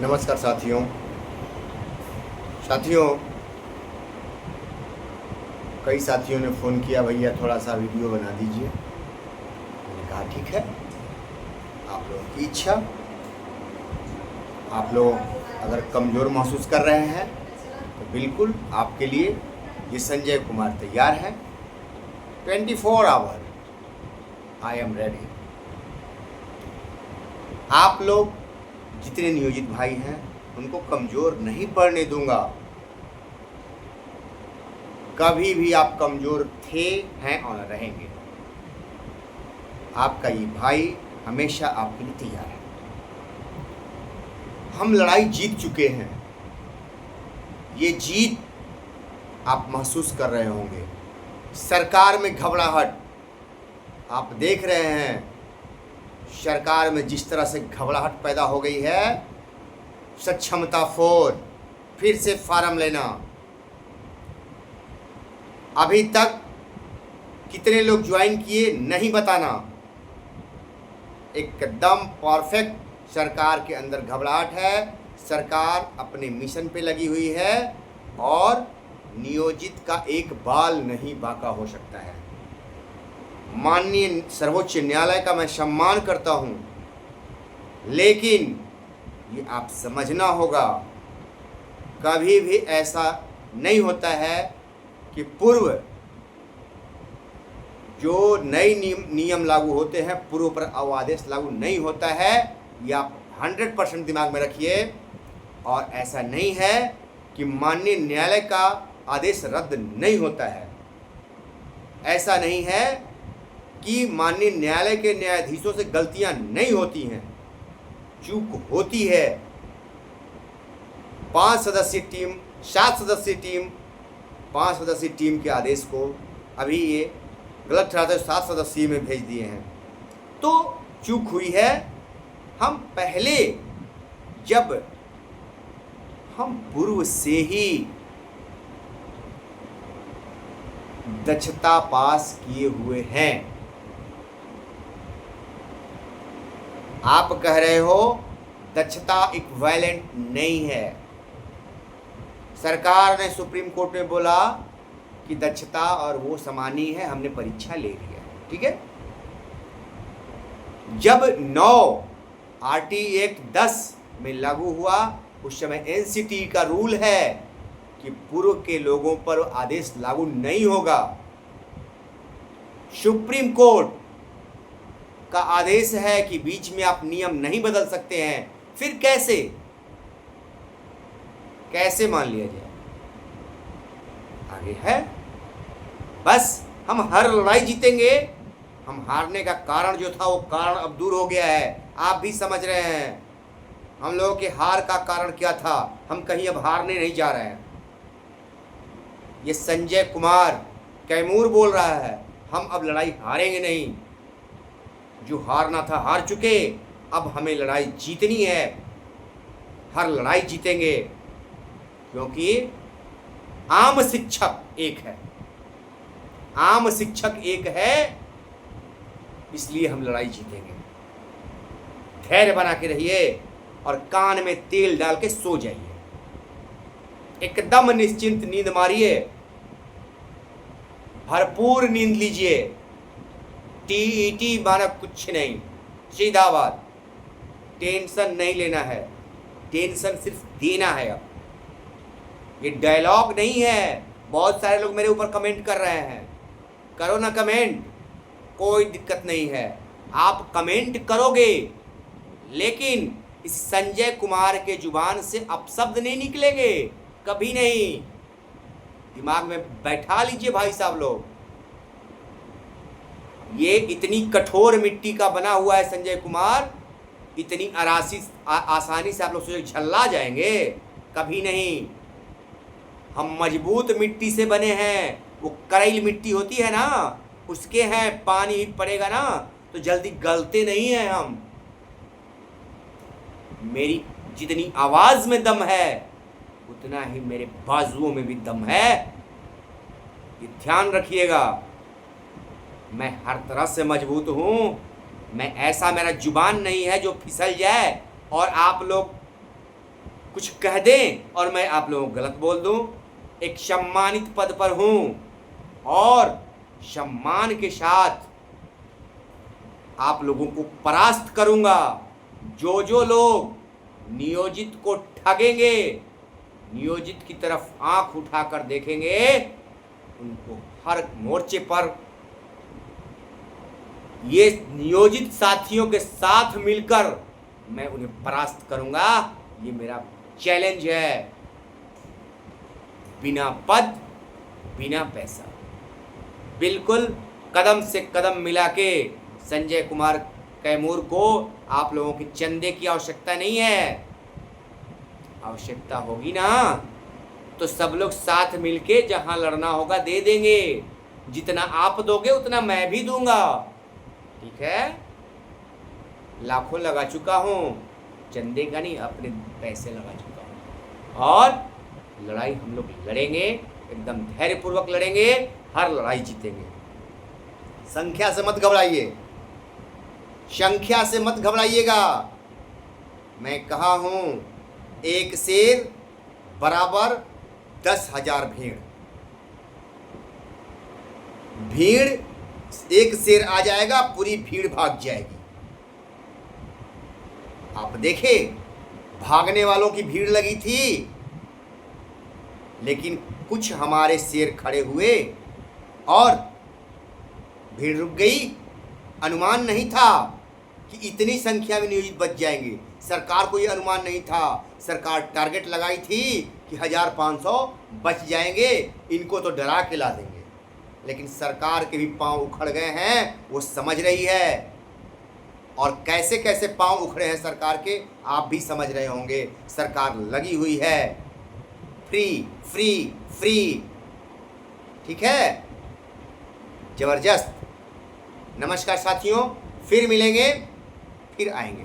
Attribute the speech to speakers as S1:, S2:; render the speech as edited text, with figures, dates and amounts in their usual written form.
S1: नमस्कार साथियों। साथियों, कई साथियों ने फ़ोन किया, भैया थोड़ा सा वीडियो बना दीजिए। मैंने कहा ठीक है, आप लोगों की इच्छा। आप लोग अगर कमज़ोर महसूस कर रहे हैं तो बिल्कुल आपके लिए ये संजय कुमार तैयार हैं। 24 आवर आई एम रेडी। आप लोग जितने नियोजित भाई हैं उनको कमज़ोर नहीं पड़ने दूंगा। कभी भी आप कमज़ोर थे, हैं और रहेंगे। आपका ये भाई हमेशा आपके लिए तैयार है। हम लड़ाई जीत चुके हैं। ये जीत आप महसूस कर रहे होंगे। सरकार में घबराहट आप देख रहे हैं। सरकार में जिस तरह से घबराहट पैदा हो गई है, सक्षमता 4 फिर से फार्म लेना। अभी तक कितने लोग ज्वाइन किए नहीं बताना। एकदम परफेक्ट सरकार के अंदर घबराहट है। सरकार अपने मिशन पे लगी हुई है और नियोजित का एक बाल नहीं बांका हो सकता है। माननीय सर्वोच्च न्यायालय का मैं सम्मान करता हूं, लेकिन ये आप समझना होगा, कभी भी ऐसा नहीं होता है कि पूर्व जो नए नियम लागू होते हैं पूर्व पर आदेश लागू नहीं होता है। ये आप 100% दिमाग में रखिए। और ऐसा नहीं है कि माननीय न्यायालय का आदेश रद्द नहीं होता है। ऐसा नहीं है कि माननीय न्यायालय के न्यायाधीशों से गलतियां नहीं होती हैं, चूक होती है। 5 सदस्यीय टीम, 7 सदस्यीय टीम, 5 सदस्यीय टीम के आदेश को अभी ये गलत ठहराते हुए 7 सदस्यीय में भेज दिए हैं, तो चूक हुई है। हम पहले जब हम पूर्व से ही दक्षता पास किए हुए हैं। आप कह रहे हो दक्षता इक्विवेलेंट नहीं है। सरकार ने सुप्रीम कोर्ट में बोला कि दक्षता और वो समान ही है, हमने परीक्षा ले लिया, ठीक है। जब 9 आरटी एक्ट 10 में लागू हुआ, उस समय एनसीटी का रूल है कि पूर्व के लोगों पर आदेश लागू नहीं होगा। सुप्रीम कोर्ट का आदेश है कि बीच में आप नियम नहीं बदल सकते हैं। फिर कैसे मान लिया जाए? आगे है, बस हम हर लड़ाई जीतेंगे। हम हारने का कारण जो था वो कारण अब दूर हो गया है। आप भी समझ रहे हैं हम लोगों के हार का कारण क्या था। हम कहीं अब हारने नहीं जा रहे हैं। ये संजय कुमार कैमूर बोल रहा है, हम अब लड़ाई हारेंगे नहीं। जो हारना था हार चुके, अब हमें लड़ाई जीतनी है। हर लड़ाई जीतेंगे, क्योंकि आम शिक्षक एक है। आम शिक्षक एक है, इसलिए हम लड़ाई जीतेंगे। धैर्य बना के रहिए और कान में तेल डाल के सो जाइए। एकदम निश्चिंत नींद मारिए, भरपूर नींद लीजिए। टीईटी माना कुछ नहीं, सीधा बात। टेंशन नहीं लेना है, टेंशन सिर्फ देना है। अब ये डायलॉग नहीं है। बहुत सारे लोग मेरे ऊपर कमेंट कर रहे हैं, करो ना कमेंट, कोई दिक्कत नहीं है। आप कमेंट करोगे, लेकिन इस संजय कुमार के जुबान से अपशब्द नहीं निकलेंगे, कभी नहीं। दिमाग में बैठा लीजिए भाई साहब लोग। ये इतनी कठोर मिट्टी का बना हुआ है संजय कुमार, इतनी आसानी से आप लोग सोचे झल्ला जाएंगे, कभी नहीं। हम मजबूत मिट्टी से बने हैं। वो करैल मिट्टी होती है ना, उसके हैं। पानी पड़ेगा ना तो जल्दी गलते नहीं हैं हम। मेरी जितनी आवाज में दम है, उतना ही मेरे बाजुओं में भी दम है। ये ध्यान रखिएगा। मैं हर तरह से मजबूत हूं। मैं ऐसा, मेरा जुबान नहीं है जो फिसल जाए और आप लोग कुछ कह दें और मैं आप लोगों को गलत बोल दूं। एक सम्मानित पद पर हूं और सम्मान के साथ आप लोगों को परास्त करूंगा। जो लोग नियोजित को ठगेंगे, नियोजित की तरफ आंख उठाकर देखेंगे, उनको हर मोर्चे पर ये नियोजित साथियों के साथ मिलकर मैं उन्हें परास्त करूंगा। ये मेरा चैलेंज है। बिना पद, बिना पैसा, बिल्कुल कदम से कदम मिला के संजय कुमार कैमूर को आप लोगों के चंदे की आवश्यकता नहीं है। आवश्यकता होगी ना तो सब लोग साथ मिलके जहां लड़ना होगा दे देंगे। जितना आप दोगे उतना मैं भी दूंगा। ठीक है, लाखों लगा चुका हूं, चंदे का नहीं, अपने पैसे लगा चुका हूं। और लड़ाई हम लोग लड़ेंगे, एकदम धैर्यपूर्वक लड़ेंगे, हर लड़ाई जीतेंगे। संख्या से मत घबराइए, संख्या से मत घबराइएगा। मैं कहा हूं 1 शेर बराबर 10,000 भीड़। भीड़ 1 शेर आ जाएगा, पूरी भीड़ भाग जाएगी। आप देखें, भागने वालों की भीड़ लगी थी, लेकिन कुछ हमारे शेर खड़े हुए और भीड़ रुक गई। अनुमान नहीं था कि इतनी संख्या में नियोजित बच जाएंगे। सरकार को ये अनुमान नहीं था। सरकार टारगेट लगाई थी कि 1500 बच जाएंगे, इनको तो डरा के ला देंगे। लेकिन सरकार के भी पांव उखड़ गए हैं, वो समझ रही है। और कैसे कैसे पांव उखड़े हैं सरकार के, आप भी समझ रहे होंगे। सरकार लगी हुई है, फ्री फ्री फ्री। ठीक है, जबरदस्त। नमस्कार साथियों, फिर मिलेंगे, फिर आएंगे।